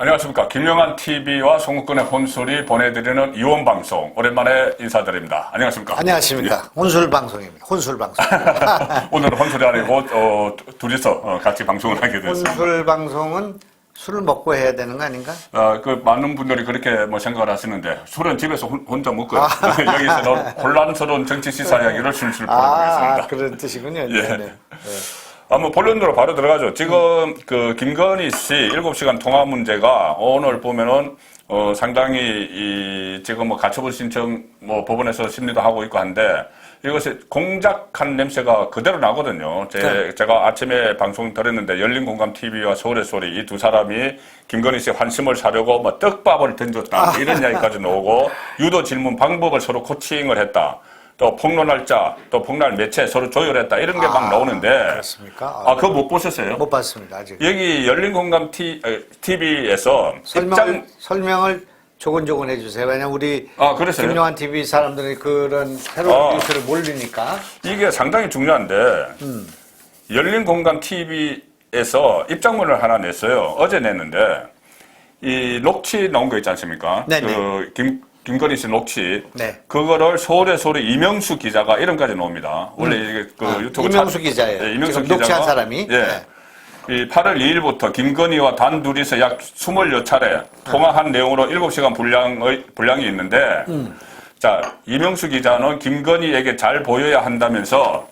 안녕하십니까. 김영환 TV와 송욱근의 혼술이 보내드리는 이원방송. 오랜만에 인사드립니다. 안녕하십니까. 안녕하십니까. 혼술방송입니다. 혼술방송. 오늘은 혼술이 아니고, 둘이서 같이 방송을 하게 됐습니다. 혼술방송은 술을 먹고 해야 되는 거 아닌가? 많은 분들이 그렇게 생각을 하시는데, 술은 집에서 혼자 먹고요. 여기서는 혼란스러운 정치 시사 이야기를 술술 풀어보겠습니다. 그런 뜻이군요. 예. 네. 본론으로 바로 들어가죠. 지금 김건희 씨 7시간 통화 문제가 오늘 보면은 상당히 지금 가처분 신청 법원에서 심리도 하고 있고 한데 이것이 공작한 냄새가 그대로 나거든요. 제가 아침에 방송 들었는데 열린공감TV와 서울의 소리 이 두 사람이 김건희 씨 환심을 사려고 떡밥을 던졌다 이런 이야기까지 나오고 유도 질문 방법을 서로 코칭을 했다. 또 폭로날 자, 또 폭로날 매체 서로 조율했다 이런 게 막 나오는데 그렇습니까? 그거 못 보셨어요? 못 봤습니다. 아직. 여기 열린공감 TV에서 설명을 조곤조곤 해주세요. 왜냐면 우리 그랬어요? 김영환 TV 사람들이 그런 새로운 뉴스를 몰리니까. 이게 상당히 중요한데 열린공감 TV에서 입장문을 하나 냈어요. 어제 냈는데 이 녹취 나온 거 있지 않습니까? 네네. 김건희 씨 녹취. 네. 그거를 서울의 소리 이명수 기자가 이름까지 나옵니다. 원래 이게 유튜브 이명수 기자예요. 네, 이명수 지금 기자가 녹취한 사람이. 예. 네. 이 8월 2일부터 김건희와 단둘이서 약 20여차례 통화한 내용으로 7시간 분량이 있는데 자, 이명수 기자는 김건희에게 잘 보여야 한다면서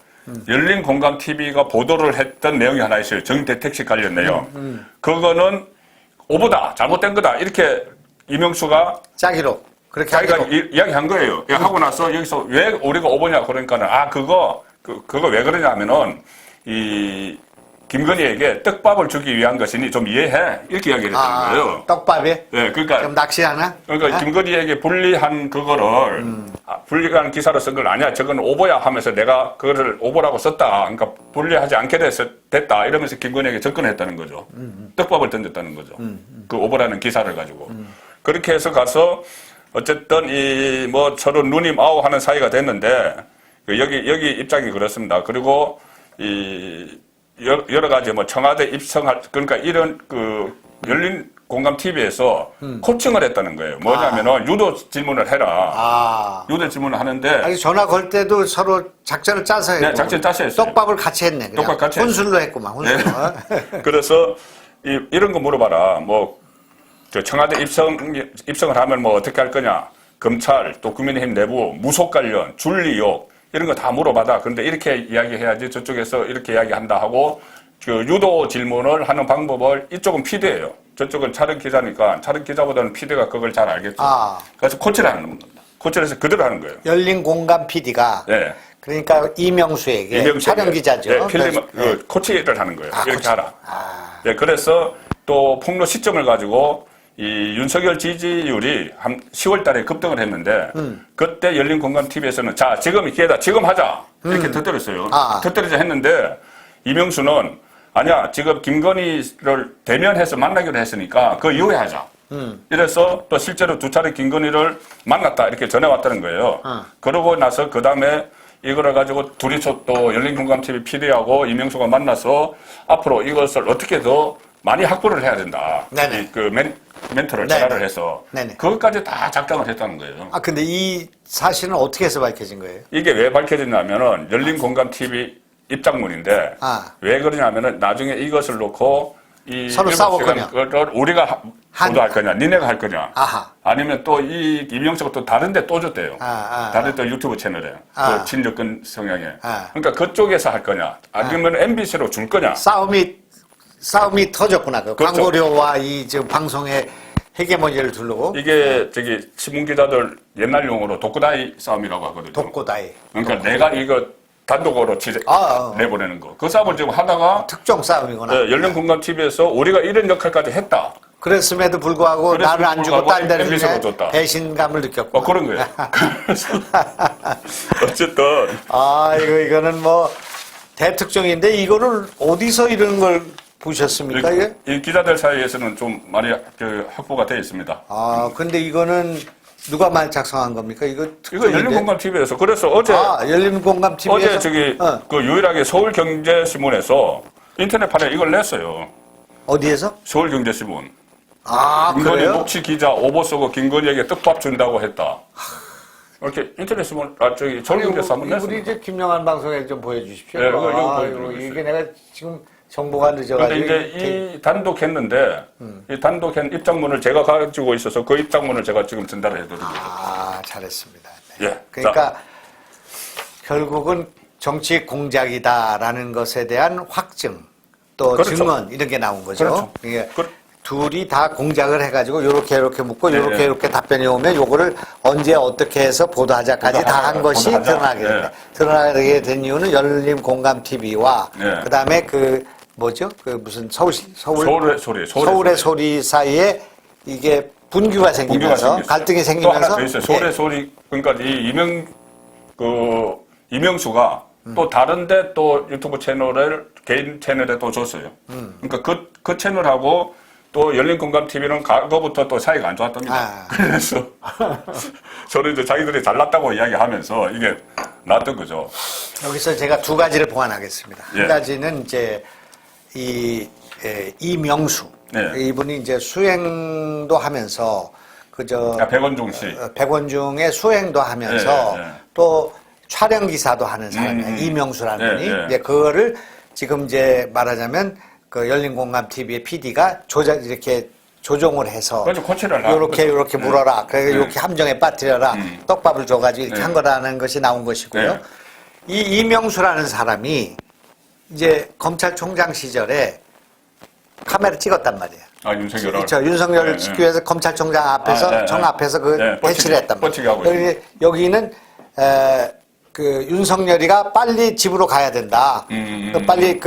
열린공감TV가 보도를 했던 내용이 하나 있어요. 정대택식 관련 내용. 그거는 오보다, 잘못된 거다. 이렇게 이명수가 짜기로. 그렇게 자기가 하기로. 이야기한 거예요. 하고 나서 여기서 왜 우리가 오보냐 그러니까는 그거 왜 그러냐 하면은 이 김건희에게 떡밥을 주기 위한 것이니 좀 이해해. 이렇게 이야기를 했다는 거예요. 떡밥에? 네, 그러니까. 좀 낚시하나? 그러니까 김건희에게 불리한 그거를, 불리한 기사로 쓴 건 아니야. 저건 오보야 하면서 내가 그거를 오보라고 썼다. 그러니까 불리하지 않게 됐다. 이러면서 김건희에게 접근했다는 거죠. 떡밥을 던졌다는 거죠. 그 오보라는 기사를 가지고. 그렇게 해서 가서 어쨌든 서로 누님 아우 하는 사이가 됐는데, 여기 입장이 그렇습니다. 그리고 여러 가지 청와대 입성할, 그러니까 이런 열린공감TV에서 코칭을 했다는 거예요. 뭐냐면은 유도 질문을 해라. 유도 질문을 하는데. 아니, 전화 걸 때도 서로 작전을 짜서 했고. 네, 작전 짜서 했어요. 떡밥을 같이 했네. 떡밥 같이 혼술로 했구만, 혼술로. 네. 그래서 이런 거 물어봐라. 청와대 입성을 하면 어떻게 할 거냐. 검찰, 또 국민의힘 내부, 무속 관련, 줄리욕, 이런 거 다 물어봐다. 그런데 이렇게 이야기해야지 저쪽에서 이렇게 이야기한다 하고 유도 질문을 하는 방법을 이쪽은 PD예요. 저쪽은 촬영 기자니까 촬영 기자보다는 PD가 그걸 잘 알겠죠. 그래서 코치를 하는 겁니다. 코치를 해서 그대로 하는 거예요. 열린공감 PD가 네. 그러니까 이명수에게 촬영 기자죠. 네, 코치를 하는 거예요. 이렇게 하라. 네, 그래서 또 폭로 시점을 가지고 이 윤석열 지지율이 한 10월 달에 급등을 했는데 그때 열린공감TV에서는 자, 지금이 기회다. 지금 하자. 이렇게 터뜨렸어요. 터뜨리자 했는데 이명수는 아니야. 지금 김건희를 대면해서 만나기로 했으니까 그 이후에 하자. 이래서 또 실제로 2차례 김건희를 만났다. 이렇게 전해왔다는 거예요. 그러고 나서 그 다음에 이거를 가지고 둘이서 또 열린공감TV PD하고 이명수가 만나서 앞으로 이것을 어떻게 더 많이 확보를 해야 된다. 네네. 멘토를 전화를 해서 네네. 그것까지 다 작정을 했다는 거예요. 근데 이 사실은 어떻게 해서 밝혀진 거예요? 이게 왜 밝혀졌냐면은 열린공감TV 입장문인데 왜 그러냐면은 나중에 이것을 놓고 서로 싸웠거냐? 우리가 보도할 거냐, 니네가 할 거냐, 아니면 또 이명수가 또 다른데 또 줬대요. 다른 또 유튜브 채널에 그 친여권 성향에. 그러니까 그쪽에서 할 거냐, 아니면 MBC로 줄 거냐. 싸움이 터졌구나. 그렇죠. 광고료와 지금 방송의 헤게모니를 두르고. 이게 신문 기자들 옛날 용어로 독고다이 싸움이라고 하거든요. 독고다이. 그러니까 내가 이거 단독으로 내보내는 거. 그 싸움을 지금 하다가 특정 싸움이구나. 네, 열린공감TV에서 우리가 이런 역할까지 했다. 그랬음에도 불구하고 나를 안 주고 딴 데는 배신감을 느꼈고. 그런 거예요. 어쨌든. 이거는 대특종인데 이거를 어디서 이런 걸 보셨습니까, 이게? 이 기자들 사이에서는 좀 많이 확보가 되어 있습니다. 근데 이거는 누가 말 작성한 겁니까? 이거 열린공감TV에서. 그래서 어제. 열린공감TV에서. 어제 유일하게 서울경제신문에서 인터넷판에 이걸 냈어요. 어디에서? 서울경제신문. 아, 김건희 그래요? 녹취 기자 오보 쓰고 김건희에게 떡밥 준다고 했다. 이렇게 인터넷에 저기 조경재서 한번 이분이 냈습니다. 이제 김영환 방송에 좀 보여주십시오. 네, 이거 아, 보여드리고 있어요. 이게 내가 지금 정보가 늦어가지고. 그런데 이제 이 단독했는데 이 단독한 입장문을 제가 가지고 있어서 그 입장문을 제가 지금 전달을 해드리고 있습니다. 아, 잘했습니다. 예. 그러니까 결국은 정치 공작이다라는 것에 대한 확증 또 그렇죠. 증언 이런 게 나온 거죠. 그렇죠. 이게 그- 둘이 다 공작을 해가지고 요렇게 묻고 요렇게 네. 요렇게 답변이 오면 요거를 언제 어떻게 해서 보도하자까지 다 한 것이 보도하자. 드러나게 됩니다. 네. 드러나게 된 이유는 열린공감TV와 네. 그다음에 그 뭐죠? 그 무슨 서울의 소리. 서울의 소리 사이에 이게 분규가 생기면서 생겼어요. 갈등이 또 하나 생기면서 더 있어요. 서울의 예. 소리. 그러니까 이 이명수가 또 다른데 또 유튜브 채널을 개인 채널에 또 줬어요. 그러니까 그 채널하고 또 열린공감TV는 과거부터 또 사이가 안 좋았답니다. 아. 그래서 저는 이제 자기들이 잘났다고 이야기하면서 이게 놨던 거죠. 여기서 제가 두 가지를 보완하겠습니다. 예. 한 가지는 이제 이명수 네. 이분이 이제 수행도 하면서 그저 백원종 씨. 백원중의 수행도 하면서 예, 예. 또 촬영 기사도 하는 사람이에요. 이명수라는 예, 분이. 예. 이제 그거를 지금 이제 말하자면 그 열린공감TV의 PD가 이렇게 조종을 해서 그렇죠. 코치를 하고 요렇게 물어라. 그래서 이렇게 함정에 빠뜨려라. 떡밥을 줘가지고 이렇게 네. 한 거라는 것이 나온 것이고요. 네. 이 이명수라는 사람이 이제 검찰총장 시절에 카메라 찍었단 말이에요. 윤석열을. 윤석열을 네, 찍기 위해서 검찰총장 앞에서 네, 정 네. 앞에서 그 네, 배치를 했단 뻗치게 하고 말이에요. 여기는 그 윤석열이가 빨리 집으로 가야 된다. 빨리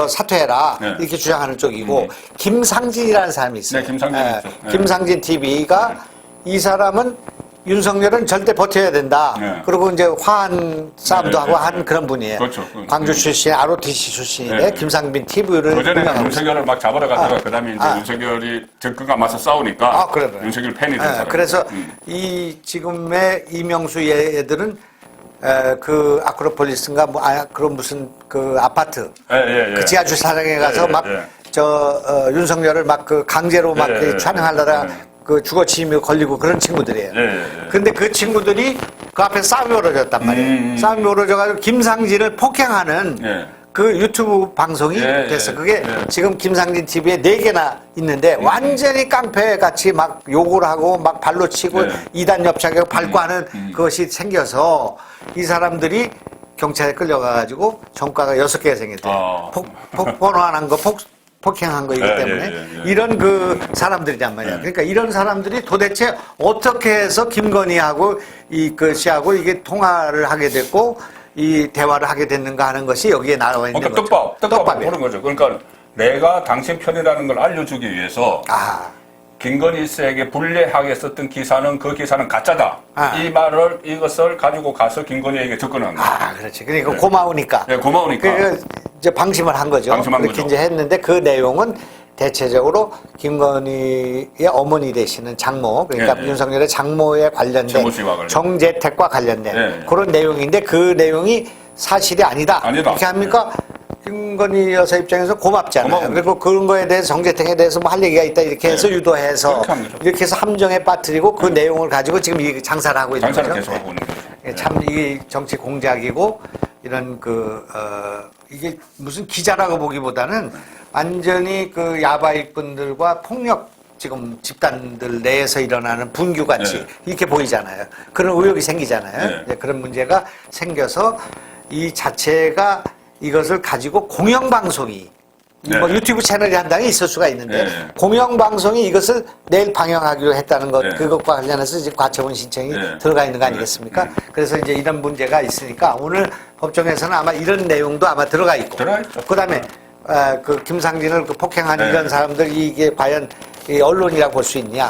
사퇴해라. 네. 이렇게 주장하는 쪽이고 김상진이라는 사람이 있어요. 네, 김상진 있죠. 네. 김상진 TV가 이 사람은 윤석열은 절대 버텨야 된다. 네. 그리고 이제 화한 싸움도 네, 하고 네, 한 네. 그런 분이에요. 그렇죠. 광주 출신, ROTC 출신인데 네. 김상빈 TV를 그전에 운영하고 있어요. 윤석열을 막 잡으러 갔다가 그다음에 이제 윤석열이 정권과 맞서 싸우니까 그래. 윤석열 팬이 된 사람. 그래서 이 지금의 이명수 얘들은 그 아크로폴리스인가 그런 무슨 그 아파트 그 지하 주차장에 가서 막 윤석열을 막 그 강제로 막 촬영하려다가 그 주거침입 걸리고 그런 친구들이에요. 근데 그 친구들이 그 앞에 싸움이 벌어졌단 말이에요. 싸움이 벌어져가지고 김상진을 폭행하는 그 유튜브 방송이 됐어. 그게 지금 김상진 TV에 4개나 있는데 완전히 깡패같이 막 욕을 하고 막 발로 치고 이단 협착하고 밟고 하는 그것이 생겨서 이 사람들이 경찰에 끌려가가지고 전과가 6개가 생겼대요. 폭언한 거, 폭행한 거 이기 때문에 이런 그 사람들이란 말이야. 그러니까 이런 사람들이 도대체 어떻게 해서 김건희하고 씨하고 이게 통화를 하게 됐고 이 대화를 하게 됐는가 하는 것이 여기에 나와 있는 거죠. 떡밥 보는 거죠. 그러니까 내가 당신 편이라는 걸 알려주기 위해서 김건희 씨에게 불리하게 썼던 기사는 그 기사는 가짜다. 이것을 가지고 가서 김건희에게 접근한 거예요. 그렇지. 그러니까 고마우니까. 네, 고마우니까. 그러니까 이제 방심을 한 거죠. 방심한 그렇게 거죠. 이제 했는데 그 내용은 대체적으로 김건희의 어머니 되시는 장모, 그러니까 윤석열의 장모에 관련된 정재택과 관련된 그런 내용인데 그 내용이 사실이 아니다. 이렇게 합니까? 김건희 여사 입장에서 고맙잖아요. 그리고 그런 거에 대해서 정재택에 대해서 뭐 할 얘기가 있다 이렇게 해서 유도해서 이렇게 해서 함정에 빠뜨리고 그 내용을 가지고 지금 이 장사를 하고 있는 거죠. 장사를 계속 하고 있는 거죠. 참 이게 정치 공작이고 이런 이게 무슨 기자라고 보기보다는 완전히 그 야바이꾼들과 폭력 지금 집단들 내에서 일어나는 분규같이 이렇게 보이잖아요. 그런 의혹이 생기잖아요. 그런 문제가 생겨서 이 자체가 이것을 가지고 공영방송이 뭐 유튜브 채널이 한 당이 있을 수가 있는데 공영방송이 이것을 내일 방영하기로 했다는 것 그것과 관련해서 이제 과처분 신청이 들어가 있는 거 아니겠습니까? 그래서 이제 이런 문제가 있으니까 오늘 법정에서는 아마 이런 내용도 아마 들어가 있고 그다음에 그 김상진을 그 폭행한 이런 사람들이 이게 과연 이 언론이라고 볼 수 있냐?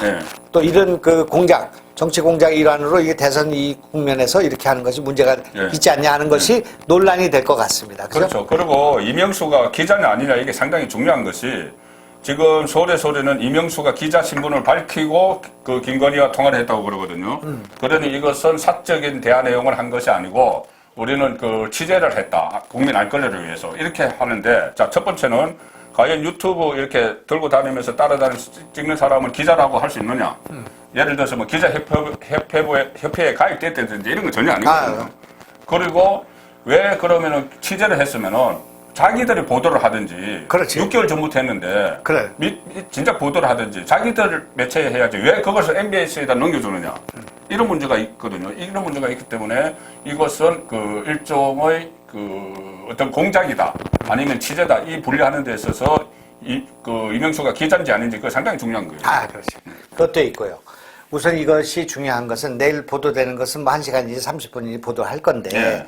또 이런 그 공작 정치 공작의 일환으로 이게 대선 이 국면에서 이렇게 하는 것이 문제가 있지 않냐 하는 것이 논란이 될 것 같습니다. 그렇죠. 그리고 이명수가 기자는 아니냐 이게 상당히 중요한 것이 지금 서울의 소리는 이명수가 기자 신분을 밝히고 그 김건희와 통화를 했다고 그러거든요. 그러니 이것은 사적인 대화 내용을 한 것이 아니고 우리는 그 취재를 했다. 국민 알 권리를 위해서 이렇게 하는데 자, 첫 번째는 과연 유튜브 이렇게 들고 다니면서 따라다니면서 찍는 사람을 기자라고 할 수 있느냐? 예를 들어서 뭐 기자협회에 가입됐다든지 이런 건 전혀 아니거든요. 그리고 왜 그러면은 취재를 했으면은 자기들이 보도를 하든지 그렇지. 6개월 전부터 했는데 그래. 진짜 보도를 하든지 자기들 매체에 해야지 왜 그것을 MBS에다 넘겨주느냐 이런 문제가 있거든요. 이런 문제가 있기 때문에 이것은 그 일종의 그 어떤 공작이다 아니면 취재다 이 분리하는 데 있어서 이명수가 기자인지 아닌지 그거 상당히 중요한 거예요. 그렇죠. 그것도 있고요. 우선 이것이 중요한 것은 내일 보도되는 것은 뭐 1시간이지 30분이지 보도할 건데 예.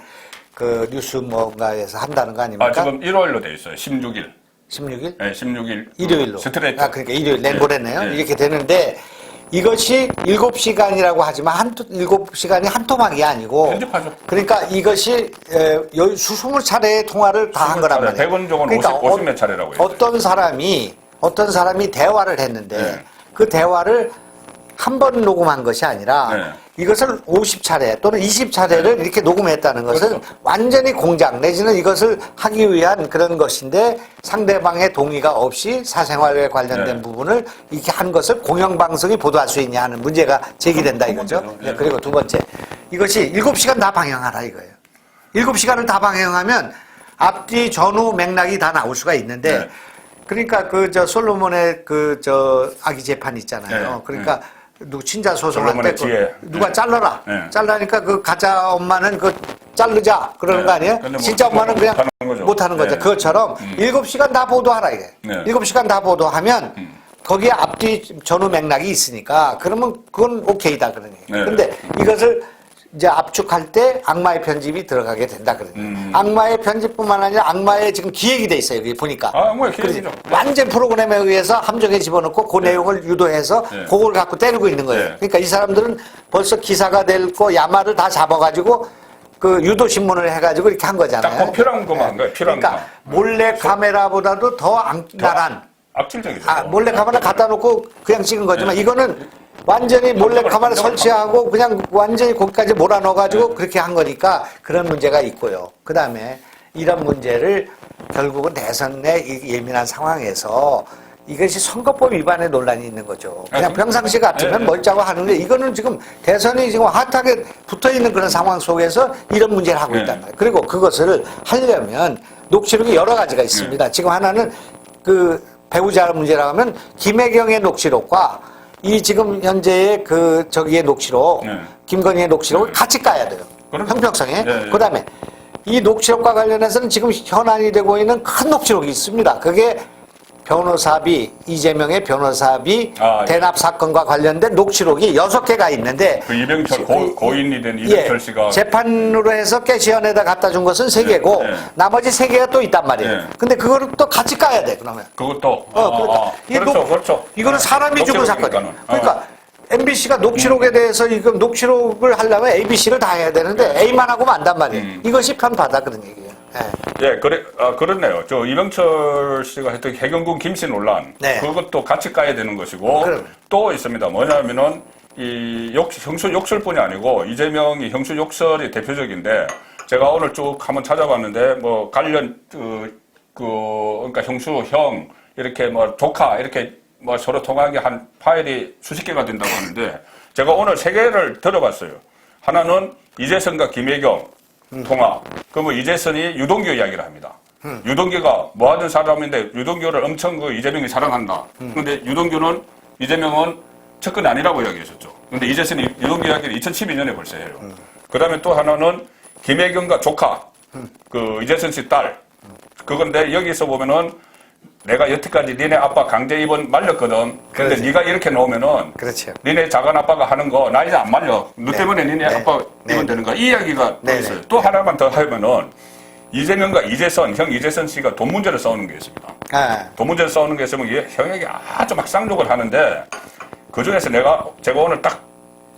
그 뉴스 뭔가에서 한다는 거 아닙니까? 지금 1월로 돼 있어요. 16일. 16일? 네, 16일. 일요일로. 스트레이트. 그러니까 일요일 내보냈네요. 네. 이렇게 되는데 이것이 7시간이라고 하지만 7시간이 한 토막이 아니고 편집하죠. 그러니까 이것이 수십 차례의 통화를 다 한 거란 말이에요. 100원 정은 그러니까 50몇 차례라고 해요. 어떤 사람이 대화를 했는데 네. 그 대화를 한 번 녹음한 것이 아니라 네. 이것을 50차례 또는 20차례를 이렇게 녹음했다는 것은 그렇죠. 완전히 공작 내지는 이것을 하기 위한 그런 것인데 상대방의 동의가 없이 사생활에 관련된 네. 부분을 이렇게 한 것을 공영방송이 보도할 수 있냐 하는 문제가 제기된다 이거죠. 네. 그리고 두 번째 이것이 7시간 다 방영하라 이거예요. 7시간을 다 방영하면 앞뒤 전후 맥락이 다 나올 수가 있는데 네. 그러니까 솔로몬의 아기 재판 있잖아요. 네. 그러니까 친자 소송할 때 솔로몬의 지혜. 누가 잘라라. 네. 잘라니까 그 가짜 엄마는 자르자 그러는 네. 거 아니에요? 근데 뭐 진짜 엄마는 그냥 거죠. 못하는 거죠. 네. 그것처럼 7시간 다 보도하라 이게. 네. 7시간 다 보도하면 거기에 앞뒤 전후 맥락이 있으니까 그러면 그건 오케이다 그러니. 네. 근데 이것을 이제 압축할 때 악마의 편집이 들어가게 된다 그러니. 악마의 편집뿐만 아니라 악마의 지금 기획이 돼 있어요. 여기 보니까. 악마의 기획이죠. 완전 프로그램에 의해서 함정에 집어넣고 그 내용을 유도해서 네. 그걸 갖고 때리고 있는 거예요. 네. 그러니까 이 사람들은 벌써 기사가 될 거 야마를 다 잡아가지고 그 유도 신문을 해가지고 이렇게 한 거잖아요. 딱 필요한 것만 한 거예요. 필요한 그러니까 것만. 몰래 카메라보다도 더 악랄한 악질적이죠. 몰래 카메라 갖다 놓고 그냥 찍은 거지만 이거는 완전히 몰래 카메라 설치하고 그냥 완전히 거기까지 몰아넣어가지고 그렇게 한 거니까 그런 문제가 있고요. 그 다음에 이런 문제를 결국은 대선의 예민한 상황에서 이것이 선거법 위반의 논란이 있는 거죠. 그냥 평상시 같으면 멀자고 하는데 이거는 지금 대선이 지금 핫하게 붙어 있는 그런 상황 속에서 이런 문제를 하고 있단 말이에요. 그리고 그것을 하려면 녹취록이 여러 가지가 있습니다. 지금 하나는 그 배우자 문제라고 하면 김혜경의 녹취록과 이 지금 현재의 저기의 녹취록, 김건희의 녹취록을 같이 까야 돼요. 그렇죠. 형평성에. 네. 그 다음에 이 녹취록과 관련해서는 지금 현안이 되고 있는 큰 녹취록이 있습니다. 그게 변호사비, 이재명의 변호사비 대납 사건과 관련된 녹취록이 6개가 있는데 그 이병철 고인이 된 이병철 씨가 재판으로 해서 깨시현에다 갖다 준 것은 3개고 나머지 3개가 또 있단 말이에요. 근데 그거를 또 같이 까야 돼 그러면. 그것도 그러니까 그렇죠. 이거는 사람이 죽은 사건이에요. 그러니까 MBC가 녹취록에 대해서 이거 녹취록을 하려면 ABC를 다 해야 되는데 A만 하고만 안단 말이에요. 이것이 편파다 그런 얘기예요. 그렇네요. 저 이병철 씨가 했던 해경군 김씨 논란, 그것도 같이 까야 되는 것이고, 또 있습니다. 뭐냐면은, 형수 욕설뿐이 아니고, 이재명이 형수 욕설이 대표적인데, 제가 오늘 쭉 한번 찾아봤는데, 뭐, 그러니까 형수, 형, 이렇게 뭐, 조카, 이렇게 뭐 서로 통하게 한 파일이 수십 개가 된다고 하는데, 제가 오늘 3개를 들어봤어요. 하나는 이재성과 김혜경, 통화. 그러면 이재선이 유동규 이야기를 합니다. 유동규가 뭐 하는 사람인데 유동규를 엄청 이재명이 사랑한다. 그런데 이재명은 측근이 아니라고 이야기했었죠. 그런데 이재선이 유동규 이야기를 2012년에 벌써 해요. 그 다음에 또 하나는 김혜경과 조카, 이재선 씨 딸. 그건데 여기서 보면은 내가 여태까지 니네 아빠 강제 입원 말렸거든. 근데 네가 이렇게 놓으면은 니네 작은 아빠가 하는 거 나 이제 안 말려. 너 때문에 니네 아빠 입원 되는 거야. 이 이야기가 또 있어요. 또 하나만 더 하면은 이재명과 형 이재선 씨가 돈 문제를 싸우는 게 있습니다. 돈 문제를 싸우는 게 있으면 형에게 아주 막 쌍욕을 하는데 그 중에서 제가 오늘 딱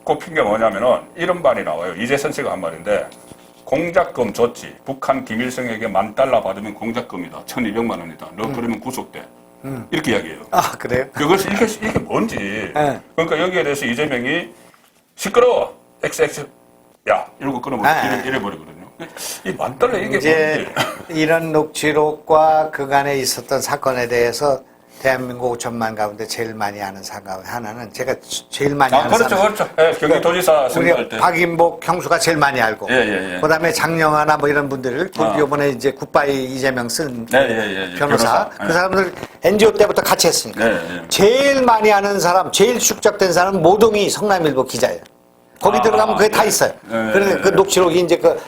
꼽힌 게 뭐냐면은 이런 말이 나와요. 이재선 씨가 한 말인데 공작금 줬지. 북한 김일성에게 $10,000 받으면 공작금이다. 1,200만 원이다. 너 그러면 구속돼. 이렇게 이야기해요. 그래요? 그것이 이게 뭔지. 그러니까 여기에 대해서 이재명이 시끄러워. XX. 야, 이러고 끊어버리거든요. 이 만달러 이게 이제 뭔지. 이런 녹취록과 그간에 있었던 사건에 대해서 대한민국 5천만 가운데 제일 많이 아는 사람 하나는 제가 제일 많이 아는 그렇죠, 사람. 그렇죠. 예, 경기도지사 선거할 우리 때. 박인복 형수가 제일 많이 알고. 예. 그다음에 장영하나 뭐 이런 분들을 이번에 이제 굿바이 이재명 쓴 예. 변호사. 예. 그 사람들 NGO 때부터 같이 했으니까. 예. 제일 많이 아는 사람, 제일 축적된 사람은 모동이 성남일보 기자예요. 거기 들어가면 그게 다 있어요. 그래서 그 녹취록이 이제 그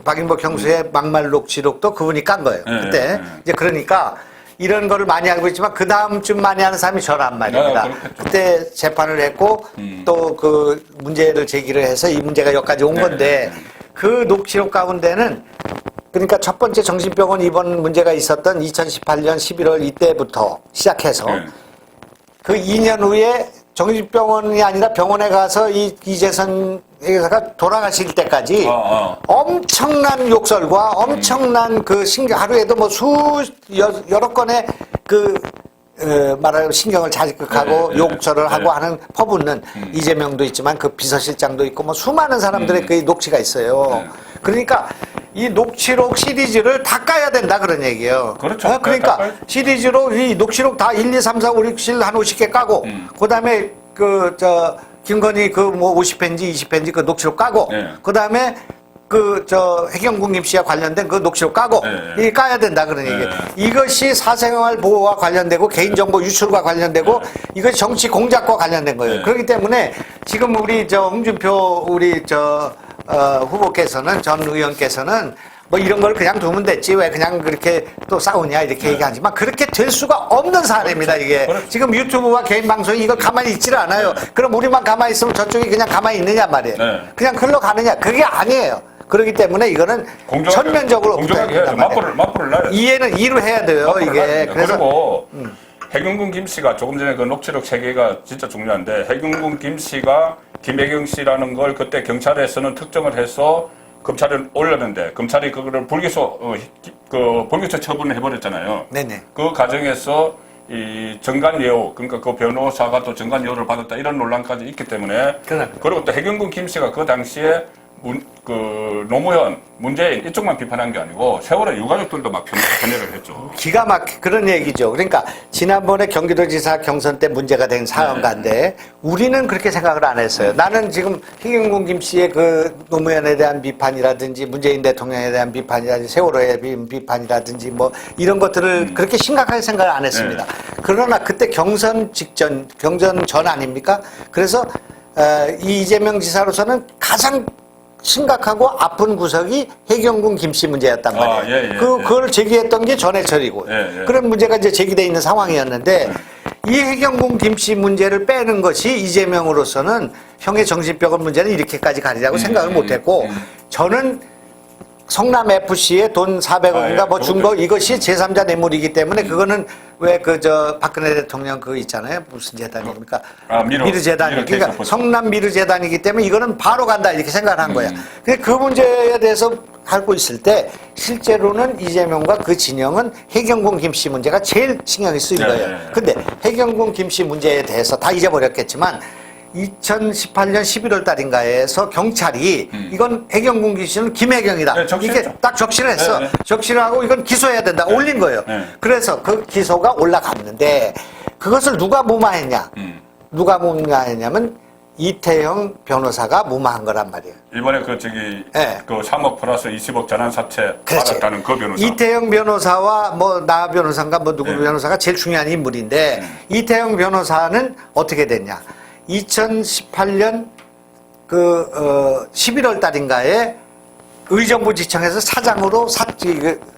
박인복 형수의 막말 녹취록도 그분이 깐 거예요. 그때 이제 그러니까 이런 거를 많이 알고 있지만 그 다음쯤 많이 하는 사람이 저란 말입니다. 그때 재판을 했고 또 그 문제를 제기를 해서 이 문제가 여기까지 온 건데 그 녹취록 가운데는 그러니까 첫 번째 정신병원 입원 문제가 있었던 2018년 11월 이때부터 시작해서 그 2년 후에 정신병원이 아니라 병원에 가서 이 이재선 회사가 돌아가실 때까지 엄청난 욕설과 엄청난 그 하루에도 뭐 여러 건의 그 말하자면 신경을 자극하고 욕설을 하고 하는 퍼붓는 이재명도 있지만 그 비서실장도 있고 뭐 수많은 사람들의 그 녹취가 있어요. 그러니까 이 녹취록 시리즈를 다 까야 된다 그런 얘기예요. 그렇죠. 그러니까 시리즈로 이 녹취록 다 1, 2, 3, 4, 5, 6, 7 한 50개 까고 그다음에 김건희 그 뭐 50페이지, 20페이지 그 녹취록 까고 그다음에 해경궁 김 씨와 관련된 그 녹취록 까고 이 까야 된다 그런 얘기예요. 이것이 사생활 보호와 관련되고 개인정보 유출과 관련되고 이것이 정치 공작과 관련된 거예요. 그렇기 때문에 지금 우리 홍준표 우리 후보께서는 전 의원께서는 뭐 이런 걸 그냥 두면 됐지 왜 그냥 그렇게 또 싸우냐 이렇게 얘기하지만 그렇게 될 수가 없는 사례입니다. 이게 지금 유튜브와 개인 방송이 이걸 가만히 있지를 않아요. 그럼 우리만 가만히 있으면 저쪽이 그냥 가만히 있느냐 말이에요. 그냥 흘러가느냐 그게 아니에요. 그렇기 때문에 이거는 전면적으로 공정하게 해야죠. 맞불을 놔야 이해는 이로 해야 돼요. 이게 그래서 그리고 해경궁 김 씨가 조금 전에 그 녹취록 3개가 진짜 중요한데 해경궁 김 씨가 김혜경 씨라는 걸 그때 경찰에서는 특정을 해서 검찰에 올렸는데 검찰이 그거를 불기소 처분을 해버렸잖아요. 네네. 그 과정에서 이 정관예우 그러니까 그 변호사가 또 정관예우를 받았다 이런 논란까지 있기 때문에 그리고 또 해경궁 김 씨가 그 당시에 노무현, 문재인 이쪽만 비판한 게 아니고 세월의 유가족들도 막 편애를 했죠. 기가 그런 얘기죠. 그러니까 지난번에 경기도지사 경선 때 문제가 된 사안가인데 우리는 그렇게 생각을 안 했어요. 나는 지금 해경궁 김 씨의 그 노무현에 대한 비판이라든지 문재인 대통령에 대한 비판이라든지 세월호에 대한 비판이라든지 뭐 이런 것들을 그렇게 심각하게 생각을 안 했습니다. 그러나 그때 경선 전 아닙니까? 그래서 이 이재명 지사로서는 가장 심각하고 아픈 구석이 해경궁 김씨 문제였단 말이에요. 그걸 제기했던 게 전해철이고 그런 문제가 이제 제기되어 있는 상황이었는데 이 해경궁 김씨 문제를 빼는 것이 이재명으로서는 형의 정신병원 문제는 이렇게까지 가리라고 생각을 못했고 저는 성남 FC에 돈 400억인가 뭐 준 거 이것이 제3자 뇌물이기 때문에 그거는 왜 박근혜 대통령 그거 있잖아요. 무슨 재단입니까? 미르재단이. 그러니까 성남 미르재단이기 때문에 이거는 바로 간다 이렇게 생각을 한 거야. 근데 그 문제에 대해서 하고 있을 때 실제로는 이재명과 그 진영은 해경궁 김씨 문제가 제일 신경이 쓰인 거예요. 근데 해경궁 김씨 문제에 대해서 다 잊어버렸겠지만 2018년 11월 달인가에서 경찰이 이건 해경궁 김씨는 김혜경이다. 이게 딱 적시를 했어. 적시를 하고 이건 기소해야 된다. 올린 거예요. 그래서 그 기소가 올라갔는데 그것을 누가 무마했냐? 누가 무마했냐면 이태영 변호사가 무마한 거란 말이에요. 이번에 그 3억 플러스 20억 전환 사채 받았다는 그 변호사. 이태영 변호사와 뭐 나 변호사인가 뭐 누구 변호사가 제일 중요한 인물인데 이태영 변호사는 어떻게 됐냐? 2018년 11월 달인가에 의정부 지청에서 사장으로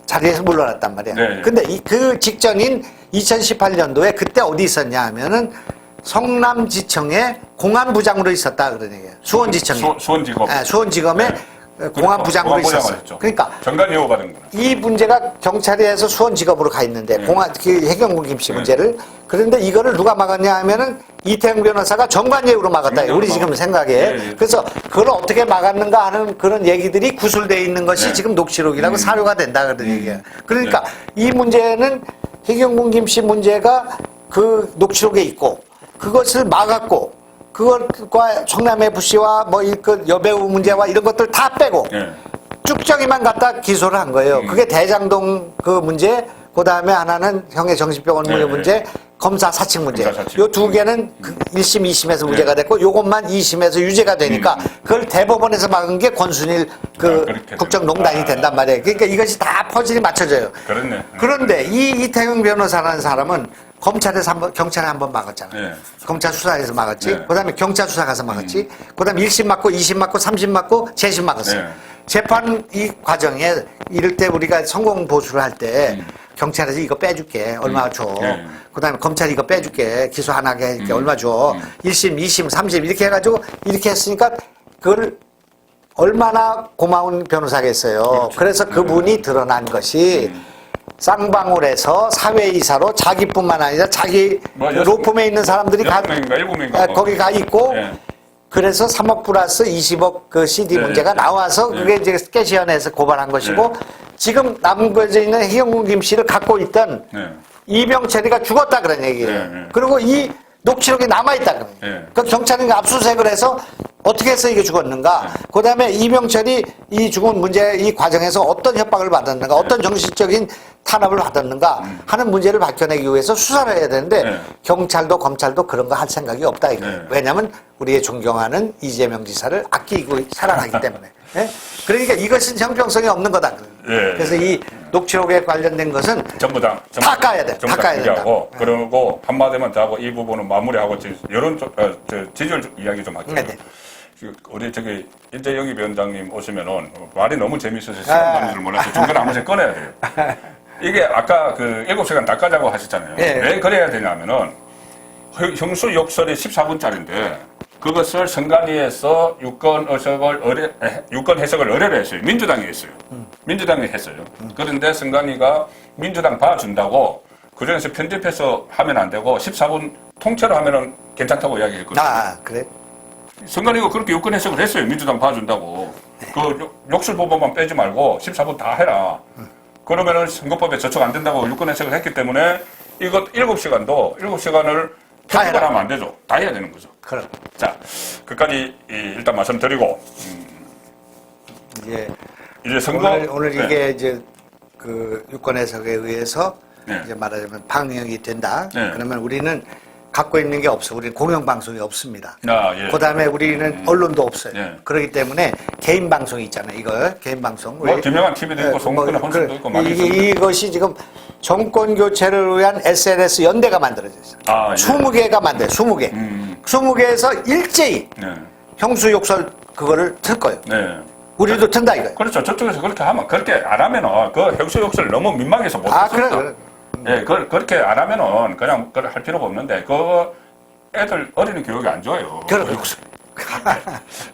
자리에서 물러났단 말이에요. 근데 그 직전인 2018년도에 그때 어디 있었냐 하면은 성남지청에 공안부장으로 있었다 그런 얘기예요. 수원지청에. 수원지검. 수원지검에 공안부장으로 있었어요. 그러니까 정관예우 받은구나. 이 문제가 경찰에서 수원지검으로 가 있는데 해경궁 김씨 문제를 그런데 이거를 누가 막았냐 하면은 이태영 변호사가 정관예우로 막았다. 우리 지금 생각에. 그래서 그걸 어떻게 막았는가 하는 그런 얘기들이 구술되어 있는 것이 지금 녹취록이라고 사료가 된다 그런 얘기예요. 그러니까 이 문제는 해경궁 김씨 문제가 그 녹취록에 있고 그것을 막았고 그것과 성남 FC와 뭐 그 여배우 문제와 이런 것들 다 빼고 쭉정이만 갖다 기소를 한 거예요. 그게 대장동 그 문제, 그 다음에 하나는 형의 정신병원 네, 문제, 네. 검사 사칭 문제. 검사 사칭. 요 두 개는 1심, 2심에서 문제가 됐고, 요것만 2심에서 유죄가 되니까, 그걸 대법원에서 막은 게 권순일 그 그렇게 국정농단이 된단 말이에요. 그러니까 이것이 다 퍼즐이 맞춰져요. 그렇네. 그런데 이 이태경 변호사라는 사람은 검찰에서 경찰에 한 번 막았잖아요. 네. 검찰 수사에서 막았지. 네. 그 다음에 경찰 수사 가서 막았지. 그 다음에 1심 맞고, 2심 맞고, 3심 맞고, 재심 막았어요. 네. 재판 이 과정에 이럴 때 우리가 성공 보수를 할 때 경찰에서 이거 빼줄게. 얼마 줘. 네. 그 다음에 검찰이 이거 빼줄게. 기소 안 하게 할게. 얼마 줘. 1심, 2심, 3심 이렇게 해가지고 이렇게 했으니까 그걸 얼마나 고마운 변호사겠어요. 그렇죠. 그래서 그분이 드러난 것이 쌍방울에서 사회이사로 자기뿐만 아니라 자기 뭐 로펌에 있는 사람들이 다 6명인가 7명인가 거기 가 있고 네. 그래서 3억 플러스 20억 그 CD 네. 문제가 나와서 네. 그게 이제 캐시언에서 고발한 것이고 네. 지금 남겨져 있는 해경군 김 씨를 갖고 있던 네. 이병철이가 죽었다 그런 얘기예요. 네, 네. 그리고 이 녹취록이 남아있다 그래요. 네. 그 경찰이 압수수색을 해서 어떻게 해서 이게 죽었는가. 네. 그 다음에 이병철이 이 죽은 문제 이 과정에서 어떤 협박을 받았는가, 어떤 정신적인 탄압을 받았는가 하는 문제를 밝혀내기 위해서 수사를 해야 되는데 네. 경찰도 검찰도 그런 거 할 생각이 없다 이거예요. 네. 왜냐하면 우리의 존경하는 이재명 지사를 아끼고 사랑하기 때문에. 예? 그러니까 이것은 형평성이 없는 거다. 예. 그래서 이 녹취록에 관련된 것은 전부 다 까야 돼. 다 까야 된다. 하고 그러고 한마디만 더 하고 이 부분은 마무리하고 여론 지지율 이야기 좀 할게요. 네네. 우리 저기 인재영입 위원장님 오시면은 말이 너무 재밌어서 시간 많은 줄 몰라서 중간에 한 번씩 꺼내야 돼요. 이게 아까 그 7시간 닦아자고 하셨잖아요. 예. 왜 그래야 되냐면은 형수 욕설이 14분짜리인데 그것을 선관위에서 유권 해석을 의뢰를 했어요. 민주당이 했어요. 민주당이 했어요. 그런데 선관위가 민주당 봐준다고 그중에서 편집해서 하면 안 되고 14분 통째로 하면은 괜찮다고 이야기했거든요. 아, 그래? 선관위가 그렇게 유권 해석을 했어요. 민주당 봐준다고. 그 욕설 부분만 빼지 말고 14분 다 해라. 그러면은 선거법에 저촉 안 된다고 유권 해석을 했기 때문에 이것 7시간을 편집을 하면 안 되죠. 다 해야 되는 거죠. 그럼. 자, 끝까지 일단 말씀드리고 이제 선거 오늘 네. 이게 이제 그 유권 해석에 의해서 네. 이제 말하자면 방영이 된다. 네. 그러면 우리는 갖고 있는 게 없어. 우리는 공영방송이 없습니다. 예. 그 다음에 우리는 언론도 없어요. 예. 그렇기 때문에 개인 방송이 있잖아요. 이거 개인 방송. 뭐 김영한 TV도 있고 송근의 혼선도 있고 많이 있습니다. 이것이 지금 정권 교체를 위한 SNS 연대가 만들어져 있어요. 아, 예. 20개가 만들어요. 20개. 20개에서 일제히 네. 형수 욕설 그거를 틀 거예요. 네. 우리도 튼다 이거예요. 그렇죠. 저쪽에서 그렇게 하면 그렇게 안 하면은 그 형수 욕설 너무 민망해서 못 아, 했습니다. 그래. 예, 그렇게 안 하면은 그냥 그걸 할 필요가 없는데 그 애들 어린이 교육이 안 좋아요. 그래.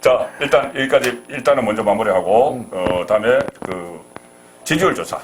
자, 일단 여기까지 일단은 먼저 마무리하고 다음에 그 지지율 조사.